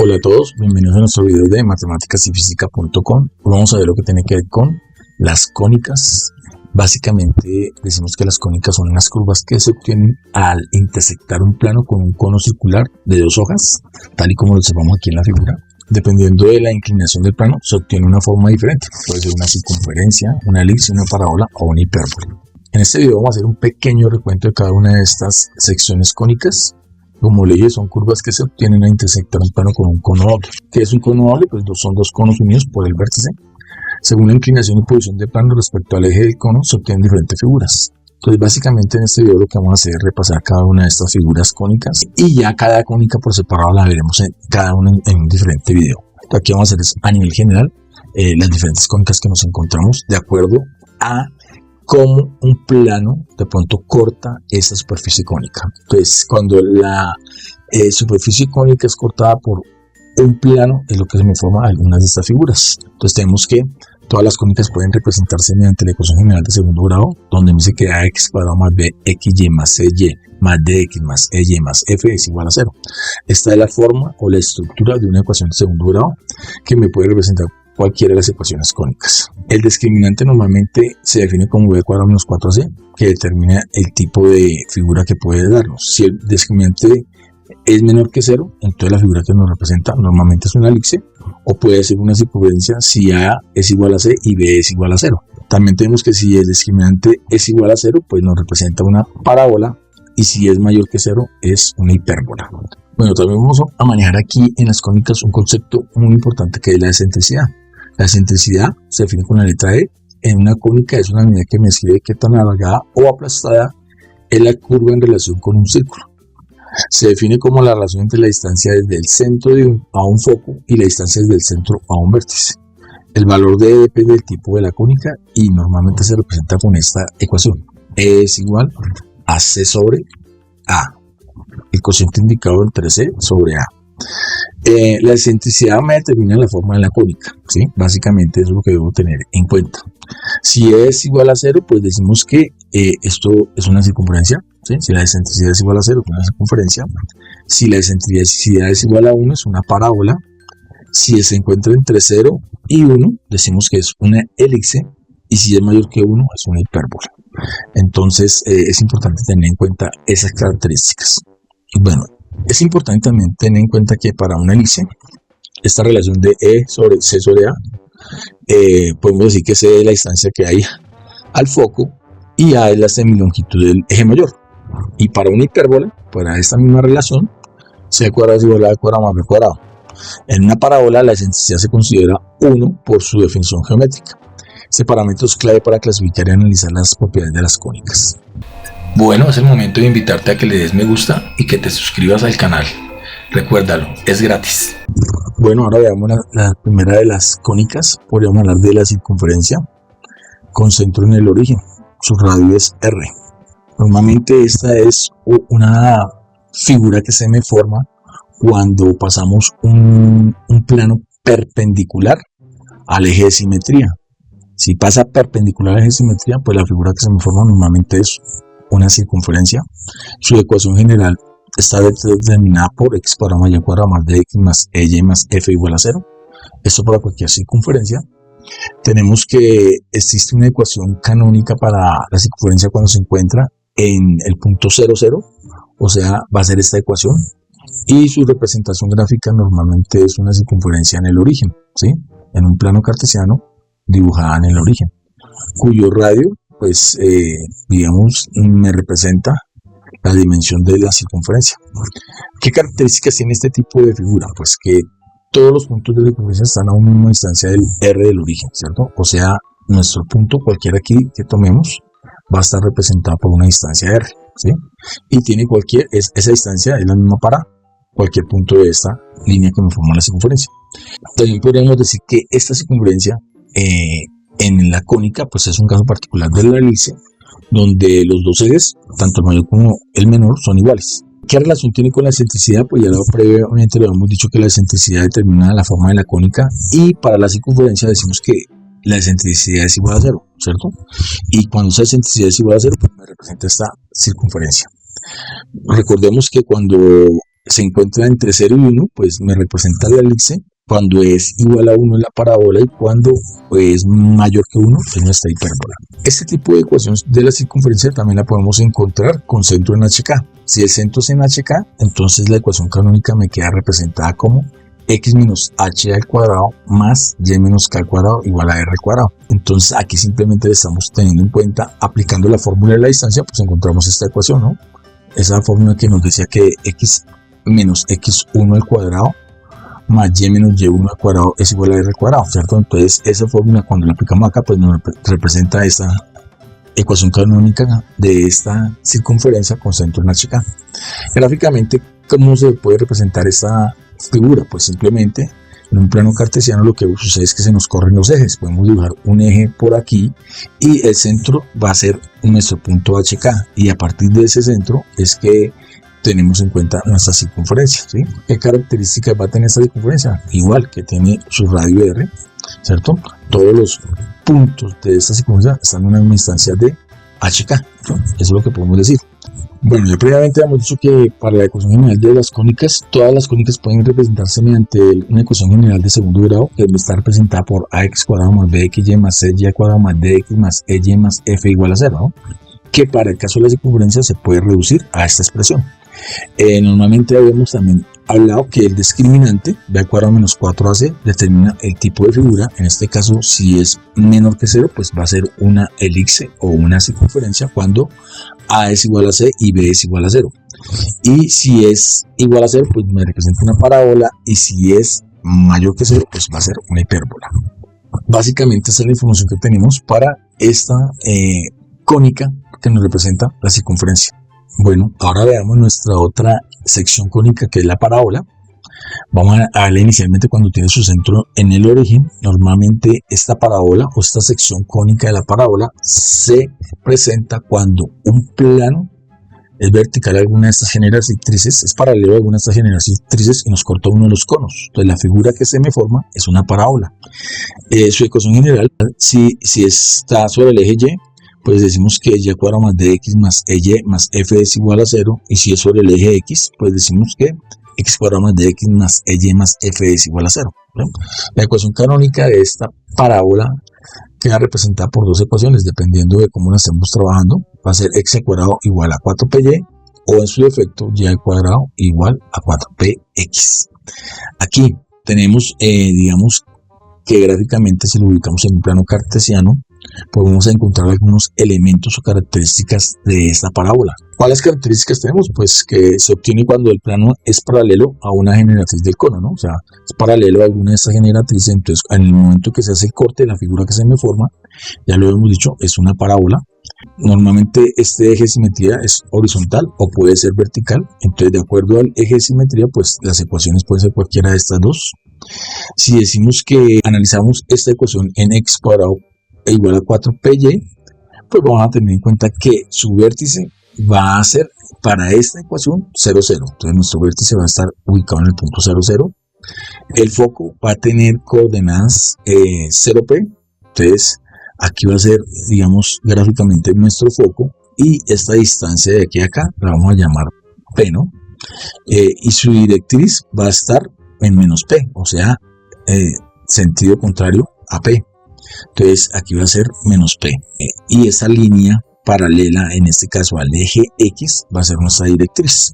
Hola a todos, bienvenidos a nuestro video de matemáticasyfísica.com. Vamos a ver lo que tiene que ver con las cónicas. Básicamente decimos que las cónicas son unas curvas que se obtienen al intersectar un plano con un cono circular de dos hojas, tal y como lo observamos aquí en la figura. Dependiendo de la inclinación del plano, se obtiene una forma diferente. Puede ser una circunferencia, una elipse, una parábola o una hipérbola. En este video vamos a hacer un pequeño recuento de cada una de estas secciones cónicas. Como le dije, son curvas que se obtienen al intersectar un plano con un cono doble. ¿Qué es un cono doble? Pues son dos conos unidos por el vértice. Según la inclinación y posición del plano respecto al eje del cono, se obtienen diferentes figuras. Entonces, básicamente en este video lo que vamos a hacer es repasar cada una de estas figuras cónicas y ya cada cónica por separado la veremos cada una en un diferente video. Entonces, aquí vamos a hacer a nivel general las diferentes cónicas que nos encontramos de acuerdo a cómo un plano de pronto corta esa superficie cónica. Entonces, cuando la superficie cónica es cortada por un plano, es lo que se me forma algunas de estas figuras. Entonces, tenemos que todas las cónicas pueden representarse mediante la ecuación general de segundo grado, donde me dice que ax cuadrado más bxy más cy más dx más ey más f es igual a 0. Esta es la forma o la estructura de una ecuación de segundo grado que me puede representar cualquiera de las ecuaciones cónicas. El discriminante normalmente se define como b cuadrado menos 4c, que determina el tipo de figura que puede darnos. Si el discriminante es menor que 0, entonces la figura que nos representa normalmente es una elipse, o puede ser una circunferencia si a es igual a c y b es igual a 0. También tenemos que si el discriminante es igual a 0, pues nos representa una parábola, y si es mayor que 0, es una hipérbola. Bueno, también vamos a manejar aquí en las cónicas un concepto muy importante que es la excentricidad. La excentricidad se define con la letra E. En una cónica es una medida que me describe qué tan alargada o aplastada es la curva en relación con un círculo. Se define como la relación entre la distancia desde el centro a un foco y la distancia desde el centro a un vértice. El valor de E depende del tipo de la cónica y normalmente se representa con esta ecuación. E es igual a C sobre A. El cociente indicado entre C sobre A. La excentricidad me determina la forma de la cónica, ¿sí? Básicamente eso es lo que debo tener en cuenta. Si es igual a 0, pues decimos que esto es una circunferencia, ¿sí? Si la excentricidad es igual a 0, es una circunferencia. Si la excentricidad es igual a 1, es una parábola. Si se encuentra entre 0 y 1, decimos que es una elipse. Y si es mayor que 1, es una hipérbola. Entonces es importante tener en cuenta esas características. Bueno, es importante también tener en cuenta que para una elipse, esta relación de E sobre C sobre A, podemos decir que C es la distancia que hay al foco y A es la semilongitud del eje mayor. Y para una hipérbola, para esta misma relación, C cuadrado es igual a A cuadrado más B cuadrado. En una parábola, la excentricidad se considera 1 por su definición geométrica. Este parámetro es clave para clasificar y analizar las propiedades de las cónicas. Bueno, es el momento de invitarte a que le des me gusta y que te suscribas al canal. Recuérdalo, es gratis. Bueno, ahora veamos la primera de las cónicas. Podríamos hablar de la circunferencia con centro en el origen. Su radio es R. Normalmente esta es una figura que se me forma cuando pasamos un plano perpendicular al eje de simetría. Si pasa perpendicular al eje de simetría, pues la figura que se me forma normalmente es una circunferencia. Su ecuación general está determinada por x cuadrado más y cuadrado más dx más ey más f igual a 0. Esto para cualquier circunferencia. Tenemos que existe una ecuación canónica para la circunferencia cuando se encuentra en el punto 0, 0. O sea, va a ser esta ecuación. Y su representación gráfica normalmente es una circunferencia en el origen, ¿sí? En un plano cartesiano dibujada en el origen, cuyo radio pues digamos me representa la dimensión de la circunferencia. ¿Qué características tiene este tipo de figura? Pues que todos los puntos de la circunferencia están a una misma distancia del R del origen, ¿cierto? O sea, nuestro punto, cualquiera aquí que tomemos, va a estar representado por una distancia R, ¿sí? Y tiene esa distancia es la misma para cualquier punto de esta línea que me forma la circunferencia. También podríamos decir que esta circunferencia en la cónica pues es un caso particular de la elipse, donde los dos ejes, tanto el mayor como el menor, son iguales. ¿Qué relación tiene con la excentricidad? Pues ya previamente lo hemos dicho que la excentricidad determina la forma de la cónica, y para la circunferencia decimos que la excentricidad es igual a 0, ¿cierto? Y cuando esa excentricidad es igual a 0, pues me representa esta circunferencia. Recordemos que cuando se encuentra entre 0 y 1, pues me representa la elipse. Cuando es igual a 1 es la parábola y cuando es mayor que 1 es nuestra hipérbola. Este tipo de ecuación de la circunferencia también la podemos encontrar con centro en HK. Si el centro es en HK, entonces la ecuación canónica me queda representada como x menos h al cuadrado más y menos k al cuadrado igual a r cuadrado. Entonces aquí simplemente le estamos teniendo en cuenta, aplicando la fórmula de la distancia, pues encontramos esta ecuación, ¿no? Esa fórmula que nos decía que x menos x1 al cuadrado más y menos y1 al cuadrado es igual a r cuadrado, ¿cierto? Entonces esa fórmula cuando la aplicamos acá pues nos representa esta ecuación canónica de esta circunferencia con centro en HK. Gráficamente, ¿cómo se puede representar esta figura? Pues simplemente en un plano cartesiano lo que sucede es que se nos corren los ejes. Podemos dibujar un eje por aquí y el centro va a ser nuestro punto HK, y a partir de ese centro es que tenemos en cuenta nuestra circunferencia, ¿sí? ¿Qué características va a tener esta circunferencia? Igual que tiene su radio R, ¿cierto? Todos los puntos de esta circunferencia están en una misma instancia de HK, ¿no? Eso es lo que podemos decir. Bueno, ya previamente hemos dicho que para la ecuación general de las cónicas, todas las cónicas pueden representarse mediante una ecuación general de segundo grado que está representada por ax cuadrado más bxy más cy cuadrado más dx más ey más f igual a 0, ¿no? Que para el caso de la circunferencia se puede reducir a esta expresión. Normalmente habíamos también hablado que el discriminante b al cuadrado menos 4ac determina el tipo de figura. En este caso, si es menor que 0, pues va a ser una elipse o una circunferencia cuando a es igual a c y b es igual a 0. Y si es igual a 0, pues me representa una parábola, y si es mayor que 0, pues va a ser una hipérbola. Básicamente esta es la información que tenemos para esta cónica que nos representa la circunferencia. Bueno, ahora veamos nuestra otra sección cónica, que es la parábola. Vamos a verla inicialmente cuando tiene su centro en el origen. Normalmente esta parábola o esta sección cónica de la parábola se presenta cuando un plano es vertical a alguna de estas generatrices, es paralelo a alguna de estas generatrices y nos corta uno de los conos. Entonces la figura que se me forma es una parábola. Su ecuación general, si está sobre el eje Y, pues decimos que y cuadrado más dx más ey más f es igual a 0, y si es sobre el eje x, pues decimos que x cuadrado más dx más ey más f es igual a 0, ¿no? La ecuación canónica de esta parábola queda representada por dos ecuaciones, dependiendo de cómo la estemos trabajando. Va a ser x al cuadrado igual a 4py, o en su defecto y al cuadrado igual a 4px. Aquí tenemos, digamos, que gráficamente, si lo ubicamos en un plano cartesiano, podemos encontrar algunos elementos o características de esta parábola. ¿Cuáles características tenemos? Pues que se obtiene cuando el plano es paralelo a una generatriz del cono, ¿no? O sea, es paralelo a alguna de estas generatrices. Entonces, en el momento que se hace el corte, la figura que se me forma, ya lo hemos dicho, es una parábola. Normalmente este eje de simetría es horizontal o puede ser vertical. Entonces, de acuerdo al eje de simetría, pues las ecuaciones pueden ser cualquiera de estas dos. Si decimos que analizamos esta ecuación en x cuadrado e igual a 4py, pues vamos a tener en cuenta que su vértice va a ser para esta ecuación 0, 0. Entonces nuestro vértice va a estar ubicado en el punto 0, 0. El foco va a tener coordenadas 0p. Entonces aquí va a ser, digamos, gráficamente nuestro foco, y esta distancia de aquí a acá la vamos a llamar p, ¿no? Y su directriz va a estar en menos p, o sea, sentido contrario a p. Entonces aquí va a ser menos p, y esta línea paralela, en este caso al eje x, va a ser nuestra directriz.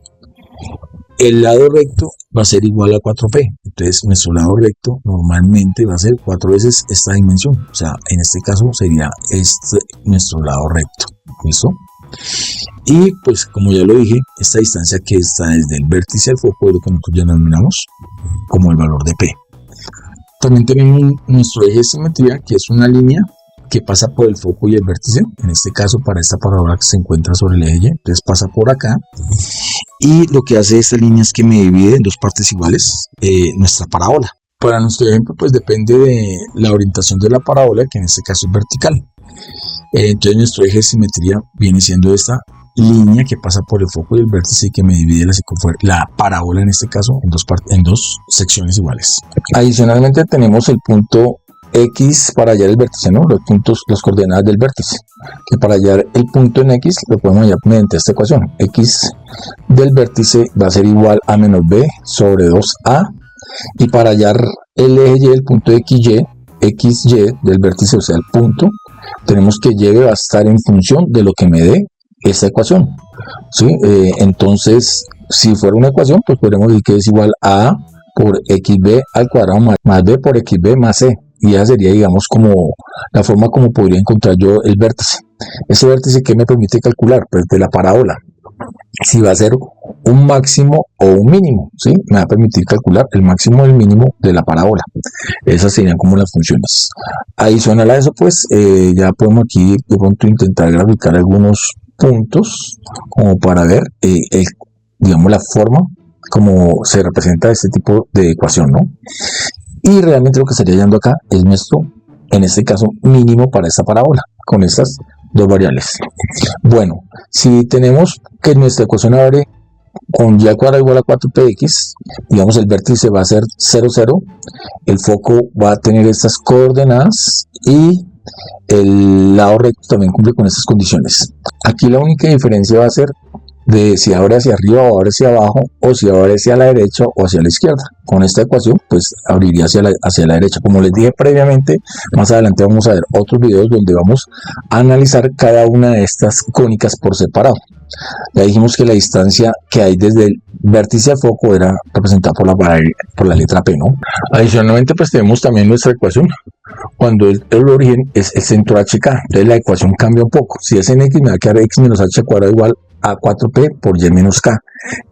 El lado recto va a ser igual a 4p, entonces nuestro lado recto normalmente va a ser 4 veces esta dimensión, o sea, en este caso sería nuestro lado recto, ¿listo? Y pues como ya lo dije, esta distancia que está desde el vértice al foco es lo que nosotros ya denominamos como el valor de p. También tenemos nuestro eje de simetría, que es una línea que pasa por el foco y el vértice. En este caso, para esta parábola que se encuentra sobre el eje Y, entonces pasa por acá, y lo que hace esta línea es que me divide en dos partes iguales nuestra parábola. Para nuestro ejemplo, pues depende de la orientación de la parábola, que en este caso es vertical. Entonces nuestro eje de simetría viene siendo esta línea que pasa por el foco y el vértice y que me divide la parábola, en este caso, en dos secciones iguales. Adicionalmente tenemos el punto X para hallar el vértice, ¿no? Los puntos, las coordenadas del vértice. Que para hallar el punto en X lo podemos hallar mediante esta ecuación. X del vértice va a ser igual a menos B sobre 2A. Y para hallar el eje Y, el punto XY del vértice, o sea, el punto, tenemos que Y va a estar en función de lo que me dé esta ecuación. ¿Sí? Entonces, si fuera una ecuación, pues podríamos decir que es igual a por xb al cuadrado más b por xb más c. Y esa sería, digamos, como la forma como podría encontrar yo el vértice. Ese vértice que me permite calcular, pues, de la parábola, si va a ser un máximo o un mínimo, ¿sí? Me va a permitir calcular el máximo o el mínimo de la parábola. Esas serían como las funciones. Adicional a eso, pues, ya podemos aquí de pronto intentar graficar algunos puntos como para ver, digamos, la forma como se representa este tipo de ecuación, ¿no? Y realmente lo que estaría hallando acá es nuestro, en este caso, mínimo para esta parábola, con estas dos variables. Bueno, si tenemos que nuestra ecuación abre con y al cuadrado igual a 4px, digamos el vértice va a ser 0, 0, el foco va a tener estas coordenadas y el lado recto también cumple con estas condiciones. Aquí la única diferencia va a ser de si abre hacia arriba o abre hacia abajo, o si abre hacia la derecha o hacia la izquierda. Con esta ecuación, pues abriría hacia la derecha. Como les dije previamente, más adelante vamos a ver otros videos donde vamos a analizar cada una de estas cónicas por separado. Ya dijimos que la distancia que hay desde el vértice al foco era representada por la letra P, ¿no? Adicionalmente, pues tenemos también nuestra ecuación. Cuando el origen es el centro HK, entonces la ecuación cambia un poco. Si es en X, me va a quedar X menos H cuadrado igual a 4P por Y menos K.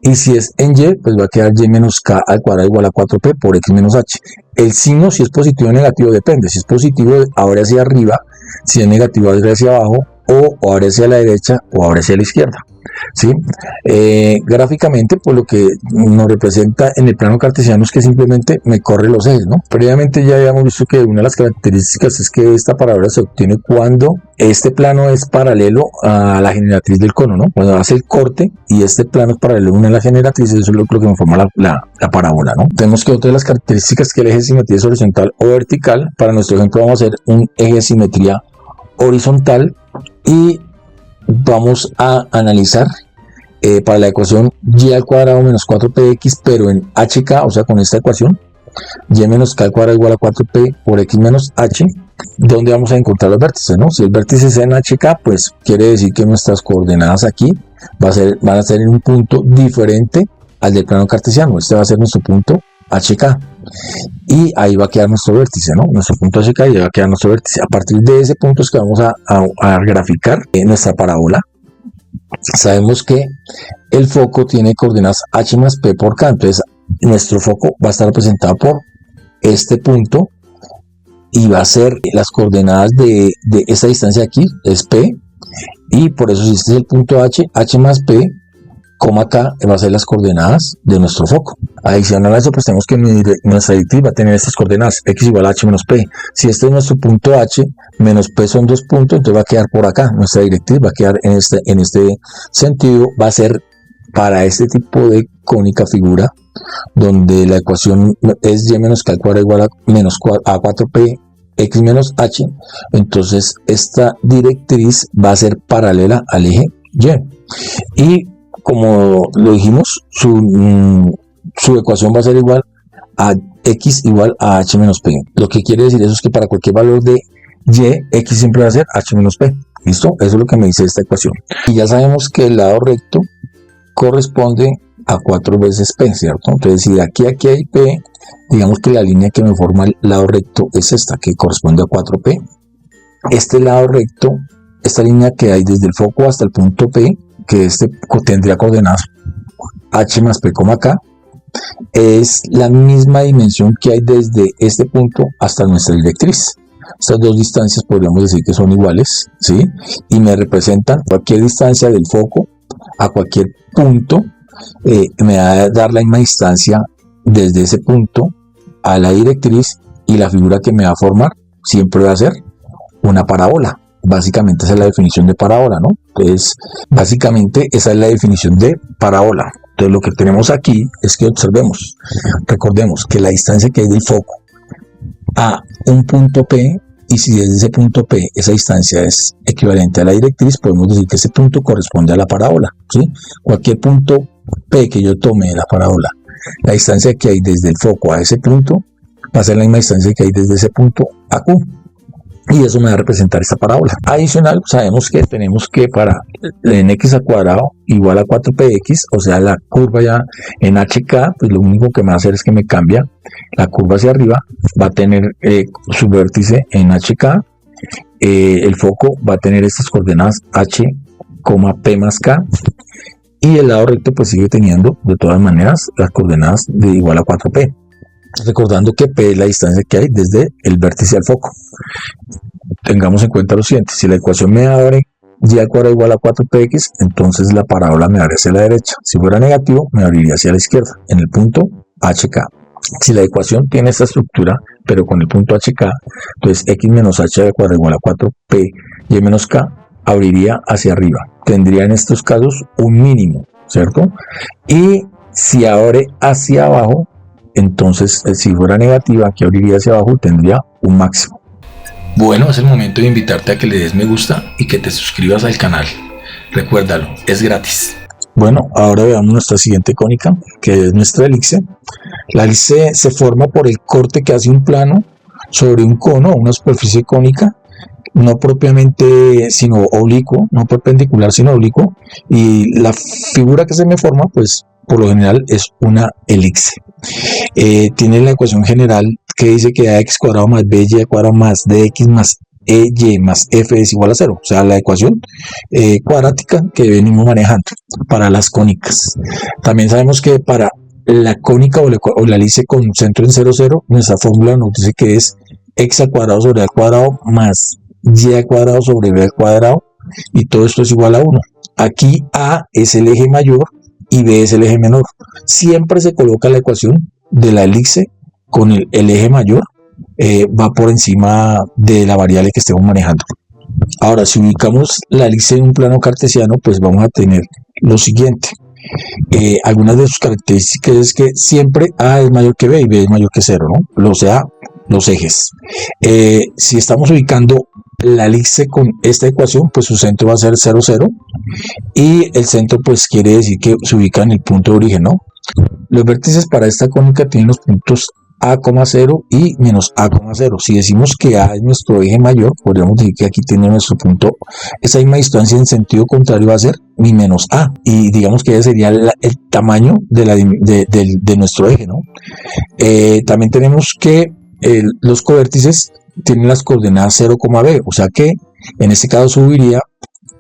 Y si es en Y, pues va a quedar Y menos K al cuadrado igual a 4P por X menos H. El signo, si es positivo o negativo, depende. Si es positivo, abre hacia arriba. Si es negativo, abre hacia abajo. O abre hacia la derecha o abre hacia la izquierda. ¿Sí? Gráficamente, pues lo que nos representa en el plano cartesiano es que simplemente me corre los ejes, ¿no? Previamente ya habíamos visto que una de las características es que esta parábola se obtiene cuando este plano es paralelo a la generatriz del cono, ¿no? Cuando hace el corte y este plano es paralelo a una de las generatrices, eso es lo que me forma la parábola, ¿no? Tenemos que otra de las características que el eje de simetría es horizontal o vertical. Para nuestro ejemplo vamos a hacer un eje de simetría horizontal y vamos a analizar para la ecuación y al cuadrado menos 4px, pero en hk, o sea, con esta ecuación, y menos k al cuadrado igual a 4p por x menos h, donde vamos a encontrar los vértices, ¿no? Si el vértice es en hk, pues quiere decir que nuestras coordenadas aquí van a ser en un punto diferente al del plano cartesiano. Este va a ser nuestro punto HK. Y ahí va a quedar nuestro vértice, ¿no? Nuestro punto HK, y ahí va a quedar nuestro vértice. A partir de ese punto es que vamos a graficar nuestra parábola. Sabemos que el foco tiene coordenadas H más P por K. Entonces, nuestro foco va a estar representado por este punto y va a ser las coordenadas de esta distancia aquí, es P. Y por eso, si este es el punto H, H más P, K va a ser las coordenadas de nuestro foco. Adicional a eso, pues tenemos que nuestra directriz va a tener estas coordenadas, x igual a h menos p. Si este es nuestro punto h, menos p son 2 puntos, entonces va a quedar por acá. Nuestra directriz va a quedar en este sentido, va a ser para este tipo de cónica figura, donde la ecuación es y menos k al cuadrado igual a menos a 4p x menos h. Entonces esta directriz va a ser paralela al eje y. Y como lo dijimos, su ecuación va a ser igual a x igual a h menos p. Lo que quiere decir eso es que para cualquier valor de y, x siempre va a ser h menos p. ¿Listo? Eso es lo que me dice esta ecuación. Y ya sabemos que el lado recto corresponde a 4 veces p, ¿cierto? Entonces, si de aquí a aquí hay p, digamos que la línea que me forma el lado recto es esta, que corresponde a 4p. Este lado recto, esta línea que hay desde el foco hasta el punto p, que tendría coordenadas h más p, k, es la misma dimensión que hay desde este punto hasta nuestra directriz. Estas dos distancias podríamos decir que son iguales, ¿sí? Y me representan cualquier distancia del foco a cualquier punto, me va a dar la misma distancia desde ese punto a la directriz, y la figura que me va a formar siempre va a ser una parábola. Básicamente esa es la definición de parábola, ¿no? Entonces, básicamente esa es la definición de parábola. Entonces, lo que tenemos aquí es que observemos, recordemos que la distancia que hay del foco a un punto P, y si desde ese punto P esa distancia es equivalente a la directriz, podemos decir que ese punto corresponde a la parábola, ¿sí? Cualquier punto P que yo tome de la parábola, la distancia que hay desde el foco a ese punto va a ser la misma distancia que hay desde ese punto a Q. Y eso me va a representar esta parábola. Adicional, sabemos que tenemos que para en x al cuadrado igual a 4px, o sea, la curva ya en hk, pues lo único que me va a hacer es que me cambia la curva hacia arriba, va a tener su vértice en hk, el foco va a tener estas coordenadas h, p más k, y el lado recto pues sigue teniendo de todas maneras las coordenadas de igual a 4p. Recordando que P es la distancia que hay desde el vértice al foco. Tengamos en cuenta lo siguiente: si la ecuación me abre y al cuadrado igual a 4px, entonces la parábola me abre hacia la derecha. Si fuera negativo, me abriría hacia la izquierda, en el punto HK. Si la ecuación tiene esta estructura, pero con el punto HK, entonces x menos h al cuadrado igual a 4p y menos k, abriría hacia arriba. Tendría en estos casos un mínimo, ¿cierto? Y si abre hacia abajo, entonces si fuera negativa, que abriría hacia abajo, tendría un máximo. Bueno, es el momento de invitarte a que le des me gusta y que te suscribas al canal. Recuérdalo, es gratis. Bueno, ahora veamos nuestra siguiente cónica, que es nuestra elipse. La elipse se forma por el corte que hace un plano sobre un cono, una superficie cónica, no propiamente sino oblicuo, no perpendicular sino oblicuo, y la figura que se me forma, pues por lo general es una elipse. Tiene la ecuación general que dice que ax cuadrado más by cuadrado más dx más ey más f es igual a 0, o sea, la ecuación cuadrática que venimos manejando para las cónicas. También sabemos que para la cónica o la elipse con centro en 0, 0, nuestra fórmula nos dice que es x al cuadrado sobre a al cuadrado más y al cuadrado sobre b al cuadrado, y todo esto es igual a 1. Aquí a es el eje mayor y b es el eje menor. Siempre se coloca la ecuación de la elipse con el eje mayor, va por encima de la variable que estemos manejando. Ahora, si ubicamos la elipse en un plano cartesiano, pues vamos a tener lo siguiente. Algunas de sus características es que siempre a es mayor que b y b es mayor que 0, ¿no? O sea, los ejes. Si estamos ubicando la elipse con esta ecuación, pues su centro va a ser 0, 0, y el centro pues quiere decir que se ubica en el punto de origen, ¿no? Los vértices para esta cónica tienen los puntos a,0 y menos a,0. Si decimos que a es nuestro eje mayor, podríamos decir que aquí tiene nuestro punto, esa misma distancia en sentido contrario va a ser mi menos a, y digamos que ese sería el tamaño de nuestro eje, ¿no? También tenemos que los covértices tienen las coordenadas 0, b, o sea que en este caso subiría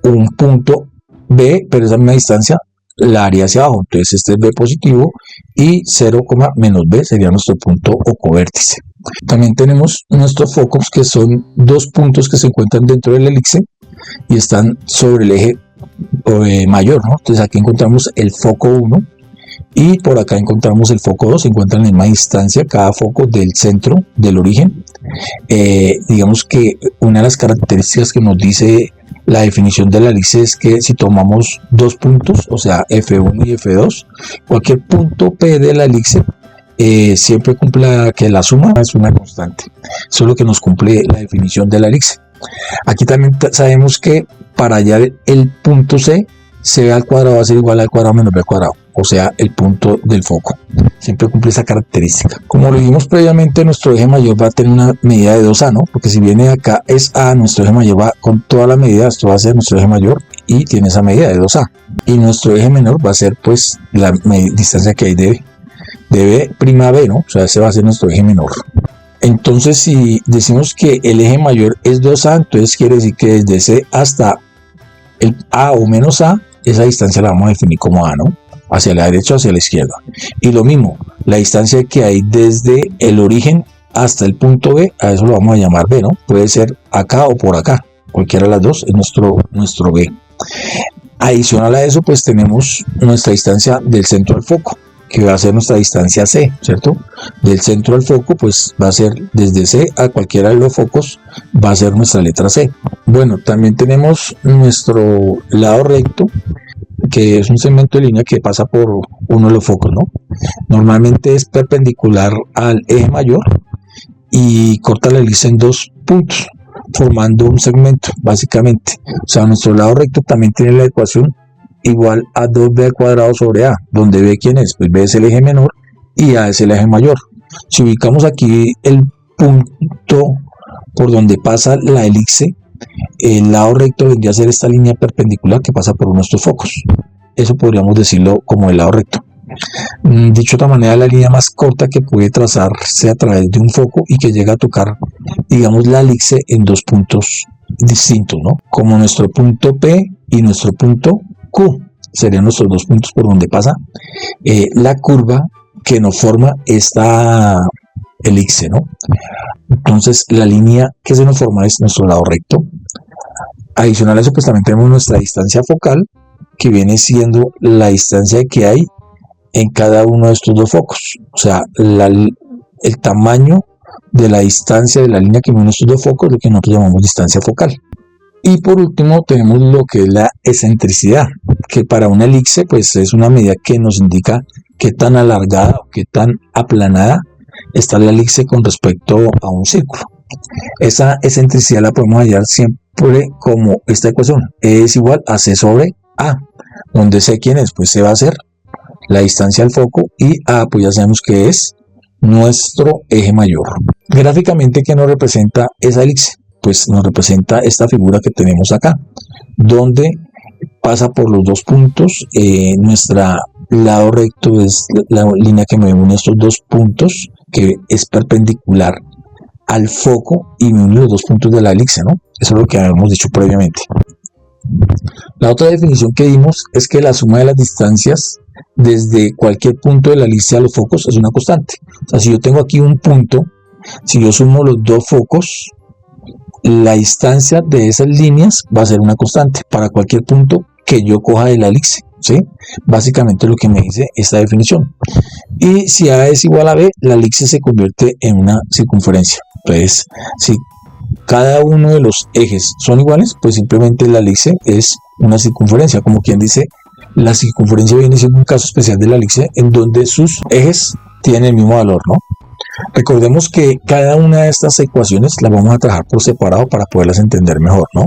un punto b, pero esa misma distancia la haría hacia abajo, entonces este es b positivo y 0, menos b sería nuestro punto o covértice. También tenemos nuestros focos, que son dos puntos que se encuentran dentro de la elipse y están sobre el eje mayor, ¿no? Entonces aquí encontramos el foco 1 y por acá encontramos el foco 2, se encuentran en la misma distancia cada foco del centro, del origen. Digamos que una de las características que nos dice la definición de la elipse es que si tomamos dos puntos, o sea F1 y F2, cualquier punto P de la elipse siempre cumple que la suma es una constante. Eso es lo que nos cumple la definición de la elipse. Aquí también sabemos que para hallar el punto C, C al cuadrado va a ser igual a al cuadrado menos b al cuadrado, o sea, el punto del foco. Siempre cumple esa característica. Como lo vimos previamente, nuestro eje mayor va a tener una medida de 2a, ¿no? Porque si viene de acá es a, nuestro eje mayor va con toda la medida, esto va a ser nuestro eje mayor y tiene esa medida de 2a. Y nuestro eje menor va a ser pues la distancia que hay de b', ¿no? O sea, ese va a ser nuestro eje menor. Entonces, si decimos que el eje mayor es 2a, entonces quiere decir que desde C hasta el a o menos a, esa distancia la vamos a definir como a, ¿no? Hacia la derecha o hacia la izquierda. Y lo mismo, la distancia que hay desde el origen hasta el punto B, a eso lo vamos a llamar B, ¿no? Puede ser acá o por acá, cualquiera de las dos es nuestro B. Adicional a eso, pues tenemos nuestra distancia del centro al foco, que va a ser nuestra distancia C, ¿cierto? Del centro al foco, pues va a ser desde C a cualquiera de los focos, va a ser nuestra letra C. Bueno, también tenemos nuestro lado recto, que es un segmento de línea que pasa por uno de los focos, ¿no? Normalmente es perpendicular al eje mayor y corta la elipse en dos puntos, formando un segmento, básicamente. O sea, nuestro lado recto también tiene la ecuación igual a 2b al cuadrado sobre a, donde b, ¿quién es? Pues b es el eje menor y a es el eje mayor. Si ubicamos aquí el punto por donde pasa la elipse, el lado recto vendría a ser esta línea perpendicular que pasa por uno de estos focos. Eso podríamos decirlo como el lado recto. Dicho de otra manera, la línea más corta que puede trazarse a través de un foco y que llega a tocar, digamos, la elipse en dos puntos distintos, ¿no? Como nuestro punto P y nuestro punto Q. Serían nuestros dos puntos por donde pasa la curva que nos forma esta elipse, ¿no? Entonces, la línea que se nos forma es nuestro lado recto. Adicional a eso, pues también tenemos nuestra distancia focal, que viene siendo la distancia que hay en cada uno de estos dos focos. O sea, el tamaño de la distancia de la línea que une estos dos focos, lo que nosotros llamamos distancia focal. Y por último tenemos lo que es la excentricidad, que para una elipse pues es una medida que nos indica qué tan alargada o qué tan aplanada está la elipse con respecto a un círculo. Esa excentricidad la podemos hallar siempre como esta ecuación, E es igual a C sobre A, donde C quién es, pues C va a ser la distancia al foco y A pues ya sabemos que es nuestro eje mayor. Gráficamente, ¿qué nos representa esa elipse? Pues nos representa esta figura que tenemos acá, donde pasa por los dos puntos. Nuestro lado recto es la línea que me une estos dos puntos, que es perpendicular al foco y me une los dos puntos de la elipse, ¿no? Eso es lo que habíamos dicho previamente. La otra definición que dimos es que la suma de las distancias desde cualquier punto de la elipse a los focos es una constante. O sea, si yo tengo aquí un punto, si yo sumo los dos focos, la distancia de esas líneas va a ser una constante para cualquier punto que yo coja de la elipse, ¿sí? Básicamente lo que me dice esta definición. Y si A es igual a B, la elipse se convierte en una circunferencia. Entonces, si cada uno de los ejes son iguales, pues simplemente la elipse es una circunferencia. Como quien dice, la circunferencia viene siendo un caso especial de la elipse en donde sus ejes tienen el mismo valor, ¿no? Recordemos que cada una de estas ecuaciones las vamos a trabajar por separado para poderlas entender mejor, ¿no?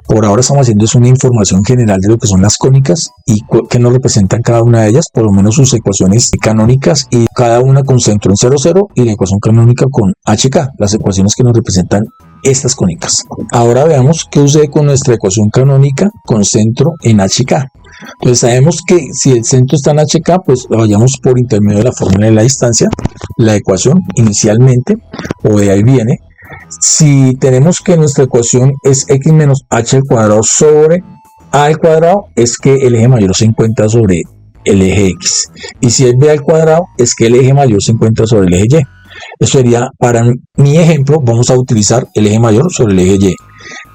Por ahora estamos haciendo una información general de lo que son las cónicas y qué nos representan cada una de ellas, por lo menos sus ecuaciones canónicas, y cada una con centro en 0, 0 y la ecuación canónica con HK, las ecuaciones que nos representan estas cónicas. Ahora veamos qué sucede con nuestra ecuación canónica con centro en HK. Pues sabemos que si el centro está en HK, pues lo hallamos por intermedio de la fórmula de la distancia, la ecuación inicialmente, o de ahí viene. Si tenemos que nuestra ecuación es x menos h al cuadrado sobre a al cuadrado, es que el eje mayor se encuentra sobre el eje x. Y si es b al cuadrado, es que el eje mayor se encuentra sobre el eje y. Eso sería, para mi ejemplo, vamos a utilizar el eje mayor sobre el eje y.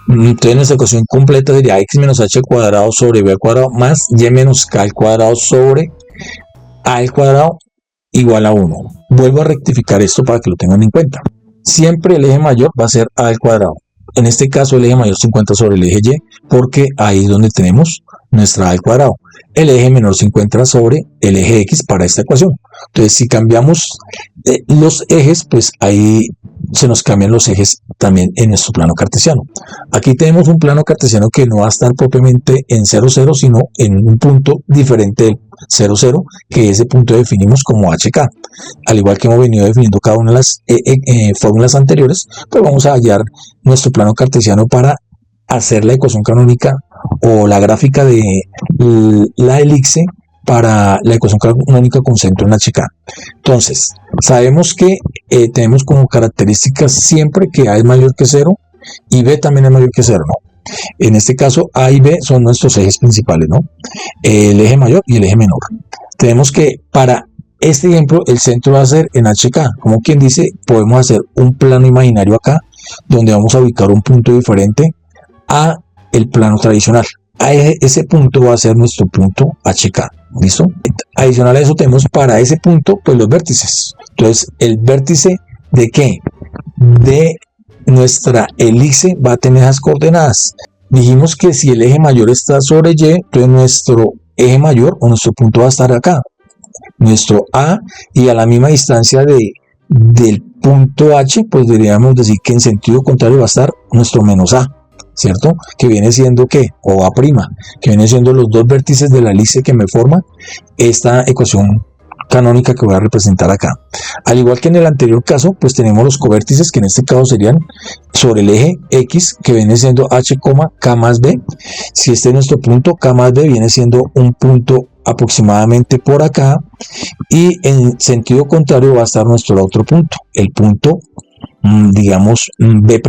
Entonces nuestra ecuación completa sería x menos h al cuadrado sobre b al cuadrado más y menos k al cuadrado sobre a al cuadrado igual a 1. Vuelvo a rectificar esto para que lo tengan en cuenta. Siempre el eje mayor va a ser a al cuadrado. En este caso el eje mayor se encuentra sobre el eje y porque ahí es donde tenemos nuestra a al cuadrado. El eje menor se encuentra sobre el eje x para esta ecuación. Entonces si cambiamos los ejes, pues ahí se nos cambian los ejes también en nuestro plano cartesiano. Aquí tenemos un plano cartesiano que no va a estar propiamente en 0, 0, sino en un punto diferente del 0, 0, que ese punto definimos como HK. Al igual que hemos venido definiendo cada una de las fórmulas anteriores, pues vamos a hallar nuestro plano cartesiano para hacer la ecuación canónica o la gráfica de la elipse para la ecuación canónica con centro en HK. Entonces, sabemos que tenemos como características siempre que A es mayor que 0 y B también es mayor que 0, ¿no? En este caso, A y B son nuestros ejes principales, ¿no? El eje mayor y el eje menor. Tenemos que para este ejemplo, el centro va a ser en HK. Como quien dice, podemos hacer un plano imaginario acá, donde vamos a ubicar un punto diferente a el plano tradicional. A ese punto va a ser nuestro punto HK. ¿Listo? Adicional a eso tenemos para ese punto pues los vértices. Entonces el vértice de ¿qué? De nuestra elipse va a tener esas coordenadas. Dijimos que si el eje mayor está sobre y, entonces nuestro eje mayor o nuestro punto va a estar acá, nuestro A, y a la misma distancia del punto H, pues deberíamos decir que en sentido contrario va a estar nuestro menos A, ¿cierto? Que viene siendo ¿qué? O A', que viene siendo los dos vértices de la elipse que me forma esta ecuación canónica que voy a representar acá. Al igual que en el anterior caso, pues tenemos los covértices, que en este caso serían sobre el eje X, que viene siendo H, K más B. Si este es nuestro punto, K más B viene siendo un punto aproximadamente por acá, y en sentido contrario va a estar nuestro otro punto, el punto, digamos, B',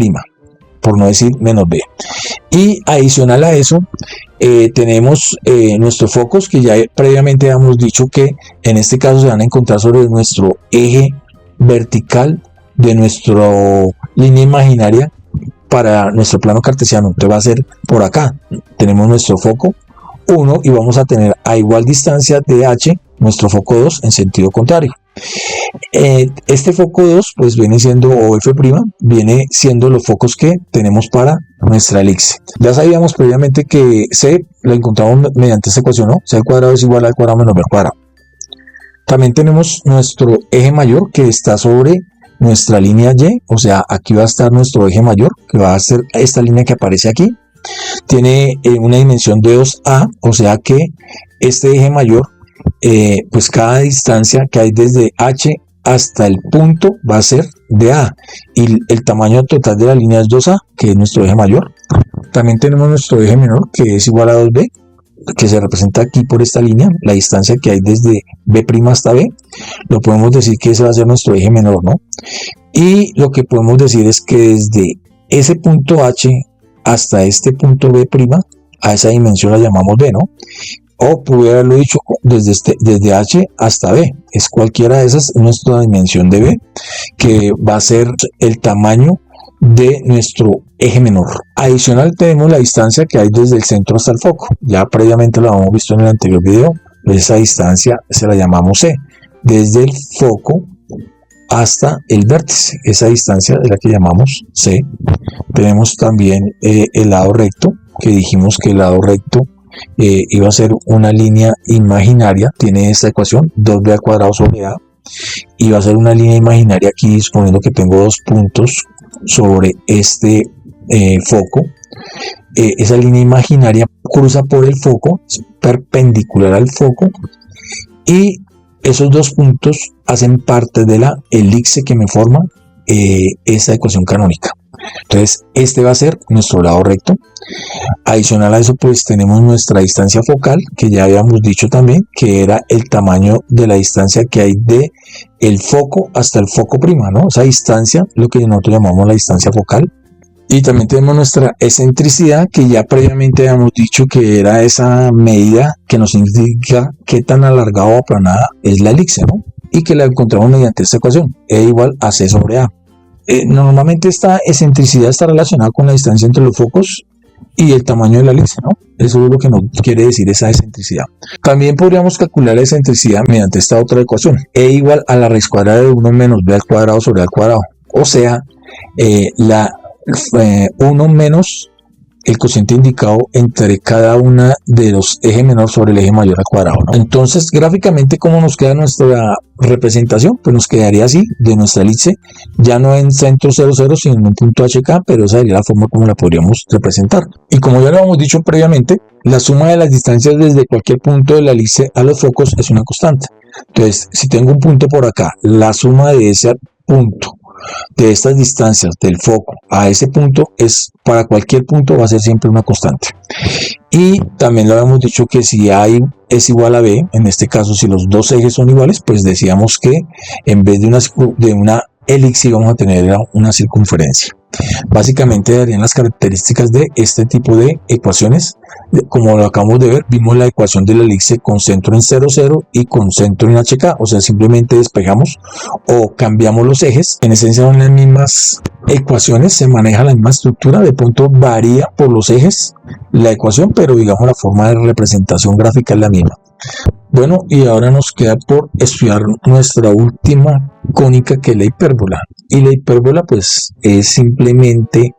por no decir menos B. Y adicional a eso, tenemos nuestros focos, que ya previamente hemos dicho que en este caso se van a encontrar sobre nuestro eje vertical de nuestra línea imaginaria para nuestro plano cartesiano. Entonces va a ser por acá. Tenemos nuestro foco 1 y vamos a tener a igual distancia de H nuestro foco 2 en sentido contrario. Este foco 2 pues viene siendo, o F', viene siendo los focos que tenemos para nuestra elipse. Ya sabíamos previamente que C lo encontramos mediante esta ecuación, ¿no? C al cuadrado es igual al cuadrado menos B al cuadrado. También tenemos nuestro eje mayor, que está sobre nuestra línea Y, o sea, aquí va a estar nuestro eje mayor, que va a ser esta línea que aparece aquí. Tiene una dimensión de 2A, o sea que este eje mayor, pues cada distancia que hay desde H hasta el punto va a ser de A, y el tamaño total de la línea es 2A, que es nuestro eje mayor. También tenemos nuestro eje menor, que es igual a 2B, que se representa aquí por esta línea, la distancia que hay desde B' hasta B. Lo podemos decir que ese va a ser nuestro eje menor, ¿no? Y lo que podemos decir es que desde ese punto H hasta este punto B', a esa dimensión la llamamos B, ¿no? O pude haberlo dicho desde H hasta B, es cualquiera de esas, nuestra dimensión de B, que va a ser el tamaño de nuestro eje menor. Adicional tenemos la distancia que hay desde el centro hasta el foco, ya previamente lo hemos visto en el anterior video, esa distancia se la llamamos C, desde el foco hasta el vértice, esa distancia es la que llamamos C. Tenemos también el lado recto, que dijimos que el lado recto iba a ser una línea imaginaria, tiene esta ecuación 2b al cuadrado sobre a, y va a ser una línea imaginaria aquí, suponiendo que tengo dos puntos sobre este foco. Esa línea imaginaria cruza por el foco, es perpendicular al foco, y esos dos puntos hacen parte de la elipse que me forma esa ecuación canónica. Entonces este va a ser nuestro lado recto. Adicional a eso pues tenemos nuestra distancia focal, que ya habíamos dicho también que era el tamaño de la distancia que hay de el foco hasta el foco prima, ¿no? Esa distancia, lo que nosotros llamamos la distancia focal. Y también tenemos nuestra excentricidad, que ya previamente habíamos dicho que era esa medida que nos indica qué tan alargado o aplanada es la elipse, ¿no? Y que la encontramos mediante esta ecuación, E igual a C sobre A. Normalmente esta excentricidad está relacionada con la distancia entre los focos y el tamaño de la elipse, ¿no? Eso es lo que nos quiere decir esa excentricidad. También podríamos calcular la excentricidad mediante esta otra ecuación, E igual a la raíz cuadrada de 1 menos B al cuadrado sobre A al cuadrado. O sea, 1 menos el cociente indicado entre cada una de los ejes menor sobre el eje mayor al cuadrado, ¿no? Entonces, gráficamente, ¿cómo nos queda nuestra representación? Pues nos quedaría así, de nuestra elipse, ya no en centro 0, 0, sino en un punto HK, pero esa sería la forma como la podríamos representar. Y como ya lo hemos dicho previamente, la suma de las distancias desde cualquier punto de la elipse a los focos es una constante. Entonces, si tengo un punto por acá, la suma de ese punto de estas distancias del foco a ese punto es para cualquier punto va a ser siempre una constante. Y también lo habíamos dicho que si A es igual a B, en este caso si los dos ejes son iguales, pues decíamos que en vez de una elipse vamos a tener una circunferencia. Básicamente darían las características de este tipo de ecuaciones. Como lo acabamos de ver, vimos la ecuación de la elipse con centro en 0, 0 y con centro en HK, o sea, simplemente despejamos o cambiamos los ejes. En esencia son las mismas ecuaciones, se maneja la misma estructura, de pronto varía por los ejes la ecuación, pero digamos la forma de representación gráfica es la misma. Bueno, y ahora nos queda por estudiar nuestra última cónica, que es la hipérbola. Y la hipérbola pues es simplemente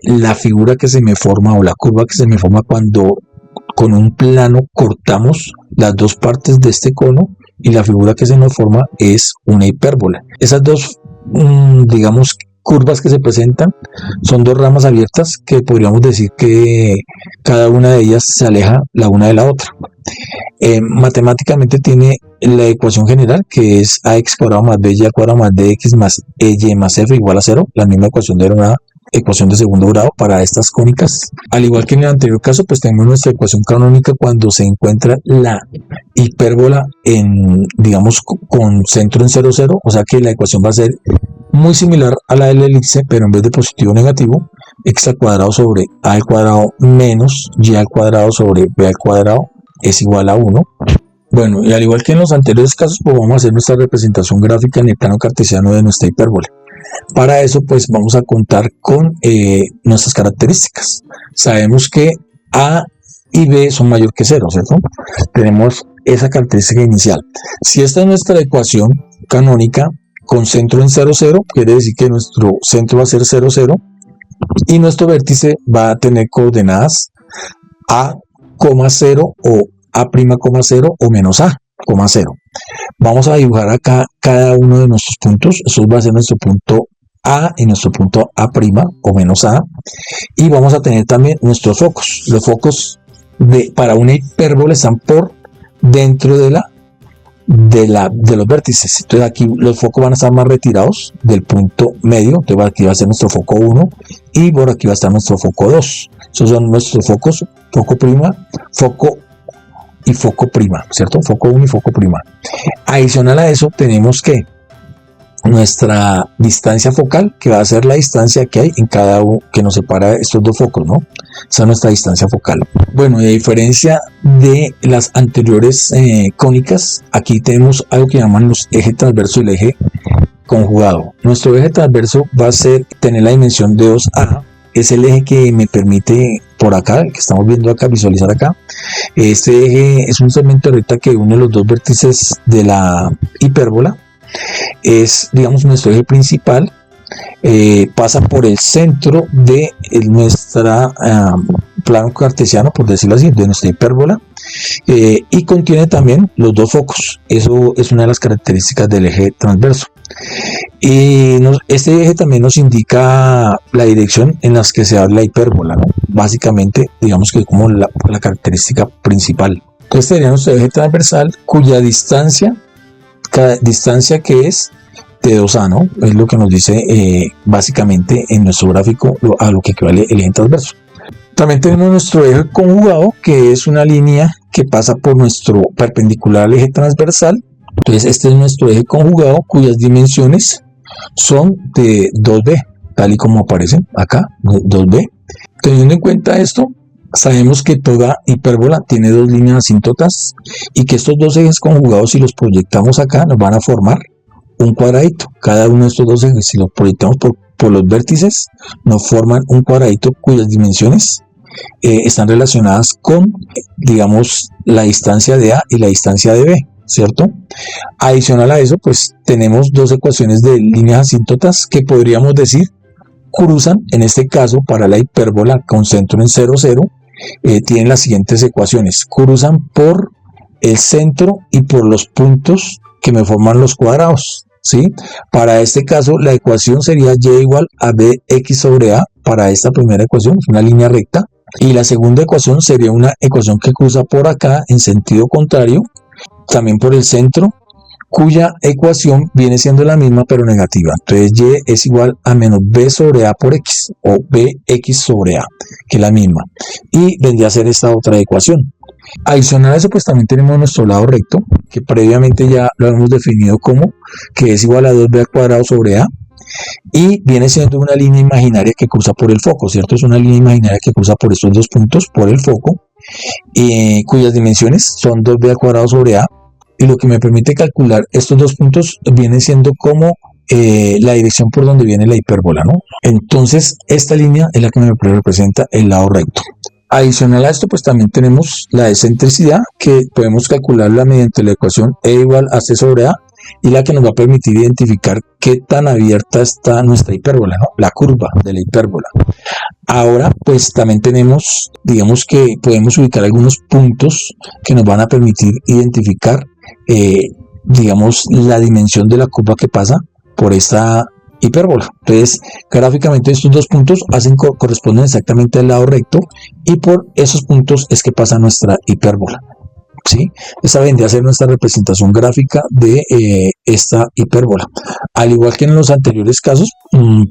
la figura que se me forma, o la curva que se me forma cuando con un plano cortamos las dos partes de este cono, y la figura que se nos forma es una hipérbola. Esas dos digamos, curvas que se presentan, son dos ramas abiertas que podríamos decir que cada una de ellas se aleja la una de la otra. Matemáticamente tiene la ecuación general, que es ax cuadrado más by cuadrado más dx más ey más f igual a 0, la misma ecuación de una ecuación de segundo grado para estas cónicas. Al igual que en el anterior caso, pues tenemos nuestra ecuación canónica cuando se encuentra la hipérbola en, digamos, con centro en 0, 0, o sea que la ecuación va a ser muy similar a la del elipse, pero en vez de positivo o negativo, x al cuadrado sobre a al cuadrado menos y al cuadrado sobre b al cuadrado es igual a 1. Bueno, y al igual que en los anteriores casos, pues vamos a hacer nuestra representación gráfica en el plano cartesiano de nuestra hipérbola. Para eso, pues vamos a contar con nuestras características. Sabemos que a y b son mayor que 0, ¿cierto? Tenemos esa característica inicial. Si esta es nuestra ecuación canónica con centro en 0, 0, quiere decir que nuestro centro va a ser 0, 0 y nuestro vértice va a tener coordenadas a, 0 o a', 0 o menos a, 0. Vamos a dibujar acá cada uno de nuestros puntos. Eso va a ser nuestro punto A y nuestro punto A' o menos A. Y vamos a tener también nuestros focos. Los focos para una hipérbola están por dentro de los vértices. Entonces aquí los focos van a estar más retirados del punto medio. Entonces aquí va a ser nuestro foco 1 y por aquí va a estar nuestro foco 2. Esos son nuestros focos, foco prima, foco y foco prima, ¿cierto? Foco 1 y foco prima. Adicional a eso tenemos que nuestra distancia focal, que va a ser la distancia que hay en cada uno que nos separa estos dos focos, ¿no? Esa es nuestra distancia focal. Bueno, y a diferencia de las anteriores cónicas, aquí tenemos algo que llaman los ejes transverso y el eje conjugado. Nuestro eje transverso va a tener la dimensión de 2a, es el eje que me permite por acá, que estamos viendo acá, visualizar acá. Este eje es un segmento recta que une los dos vértices de la hipérbola. Es, digamos, nuestro eje principal. Pasa por el centro de nuestra plano cartesiano, por decirlo así, de nuestra hipérbola, y contiene también los dos focos. Eso es una de las características del eje transverso. Y este eje también nos indica la dirección en la que se da la hipérbola, ¿no? Básicamente, digamos que es como la característica principal. Entonces sería nuestro eje transversal, cuya distancia, cada distancia que es de 2a, ¿no? Es lo que nos dice básicamente en nuestro gráfico a lo que equivale el eje transverso. También tenemos nuestro eje conjugado, que es una línea que pasa por nuestro perpendicular al eje transversal. Entonces este es nuestro eje conjugado, cuyas dimensiones son de 2b, tal y como aparecen acá, 2b. Teniendo en cuenta esto, sabemos que toda hipérbola tiene dos líneas asíntotas y que estos dos ejes conjugados, si los proyectamos acá, nos van a formar un cuadradito. Cada uno de estos dos ejes, si los proyectamos por los vértices, nos forman un cuadradito cuyas dimensiones están relacionadas con, digamos, la distancia de A y la distancia de B, ¿cierto? Adicional a eso, pues tenemos dos ecuaciones de líneas asíntotas que podríamos decir cruzan, en este caso para la hipérbola con centro en 0, 0, tienen las siguientes ecuaciones: cruzan por el centro y por los puntos que me forman los cuadrados, ¿sí? Para este caso la ecuación sería y igual a bx sobre a. Para esta primera ecuación es una línea recta, y la segunda ecuación sería una ecuación que cruza por acá en sentido contrario, también por el centro, cuya ecuación viene siendo la misma pero negativa. Entonces y es igual a menos b sobre a por x, o bx sobre a, que es la misma, y vendría a ser esta otra ecuación. Adicional a eso, pues también tenemos nuestro lado recto, que previamente ya lo hemos definido como que es igual a 2b al cuadrado sobre a, y viene siendo una línea imaginaria que cruza por el foco, ¿cierto? Es una línea imaginaria que cruza por estos dos puntos, por el foco, cuyas dimensiones son 2b al cuadrado sobre a, y lo que me permite calcular estos dos puntos viene siendo como la dirección por donde viene la hipérbola, ¿no? Entonces esta línea es la que me representa el lado recto. Adicional a esto, pues también tenemos la excentricidad, que podemos calcularla mediante la ecuación e igual a c sobre a, y la que nos va a permitir identificar qué tan abierta está nuestra hipérbola, ¿no? La curva de la hipérbola. Ahora, pues también tenemos, digamos que podemos ubicar algunos puntos que nos van a permitir identificar, digamos, la dimensión de la curva que pasa por esta hipérbola. Entonces, gráficamente estos dos puntos corresponden exactamente al lado recto y por esos puntos es que pasa nuestra hipérbola. ¿Sí? Esta vendría a ser nuestra representación gráfica de esta hipérbola. Al igual que en los anteriores casos,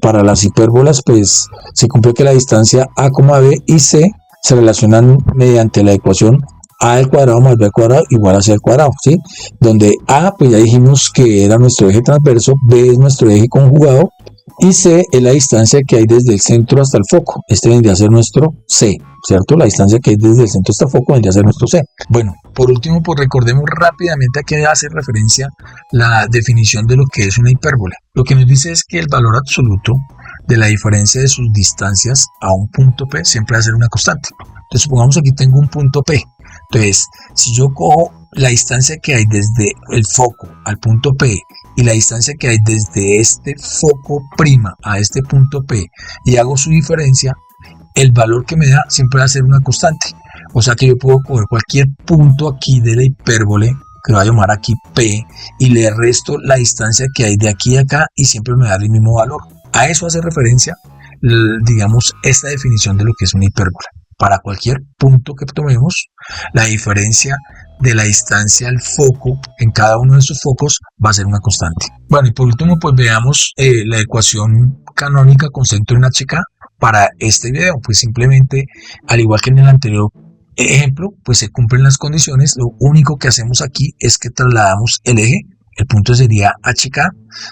para las hipérbolas, pues se cumple que la distancia A, B y C se relacionan mediante la ecuación A al cuadrado más B al cuadrado igual a C al cuadrado, ¿sí? Donde A, pues ya dijimos que era nuestro eje transverso, B es nuestro eje conjugado y C es la distancia que hay desde el centro hasta el foco. Este vendría a ser nuestro C, ¿cierto? La distancia que hay desde el centro hasta el foco vendría a ser nuestro C. Bueno, por último, pues recordemos rápidamente a qué hace referencia la definición de lo que es una hipérbola. Lo que nos dice es que el valor absoluto de la diferencia de sus distancias a un punto P siempre va a ser una constante. Entonces, supongamos aquí tengo un punto P. Entonces, si yo cojo la distancia que hay desde el foco al punto P y la distancia que hay desde este foco prima a este punto P y hago su diferencia, el valor que me da siempre va a ser una constante. O sea que yo puedo coger cualquier punto aquí de la hipérbole, que va a llamar aquí P, y le resto la distancia que hay de aquí a acá y siempre me da el mismo valor. A eso hace referencia, digamos, esta definición de lo que es una hipérbola. Para cualquier punto que tomemos, la diferencia de la distancia al foco en cada uno de sus focos va a ser una constante. Bueno, y por último, pues veamos la ecuación canónica con centro en HK para este video. Pues simplemente, al igual que en el anterior ejemplo, pues se cumplen las condiciones. Lo único que hacemos aquí es que trasladamos el eje. El punto sería HK.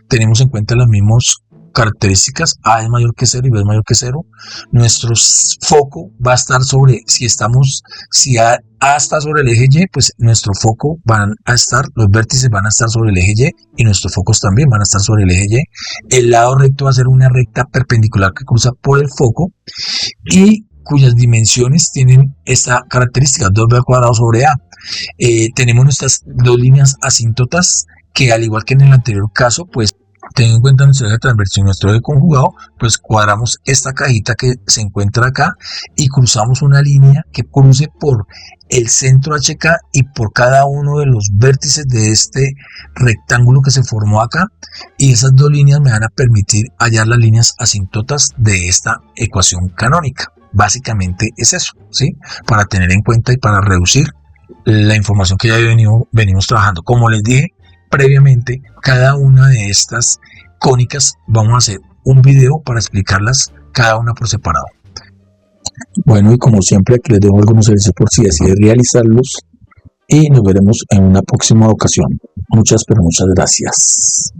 Tenemos en cuenta las mismas características. A es mayor que 0 y B es mayor que 0. Nuestro foco va a estar sobre, si A está sobre el eje Y, pues nuestro foco van a estar, los vértices van a estar sobre el eje Y y nuestros focos también van a estar sobre el eje Y. El lado recto va a ser una recta perpendicular que cruza por el foco y cuyas dimensiones tienen esta característica, 2b al cuadrado sobre A. Tenemos nuestras dos líneas asíntotas que, al igual que en el anterior caso, pues teniendo en cuenta nuestro eje transverso y nuestro eje conjugado, pues cuadramos esta cajita que se encuentra acá y cruzamos una línea que cruce por el centro HK y por cada uno de los vértices de este rectángulo que se formó acá, y esas dos líneas me van a permitir hallar las líneas asíntotas de esta ecuación canónica. Básicamente es eso, ¿sí? Para tener en cuenta y para reducir la información que ya venimos trabajando. Como les dije previamente, cada una de estas cónicas vamos a hacer un video para explicarlas cada una por separado. Bueno, y como siempre, aquí les dejo algunos ejercicios por si deciden realizarlos y nos veremos en una próxima ocasión. Muchas, pero muchas gracias.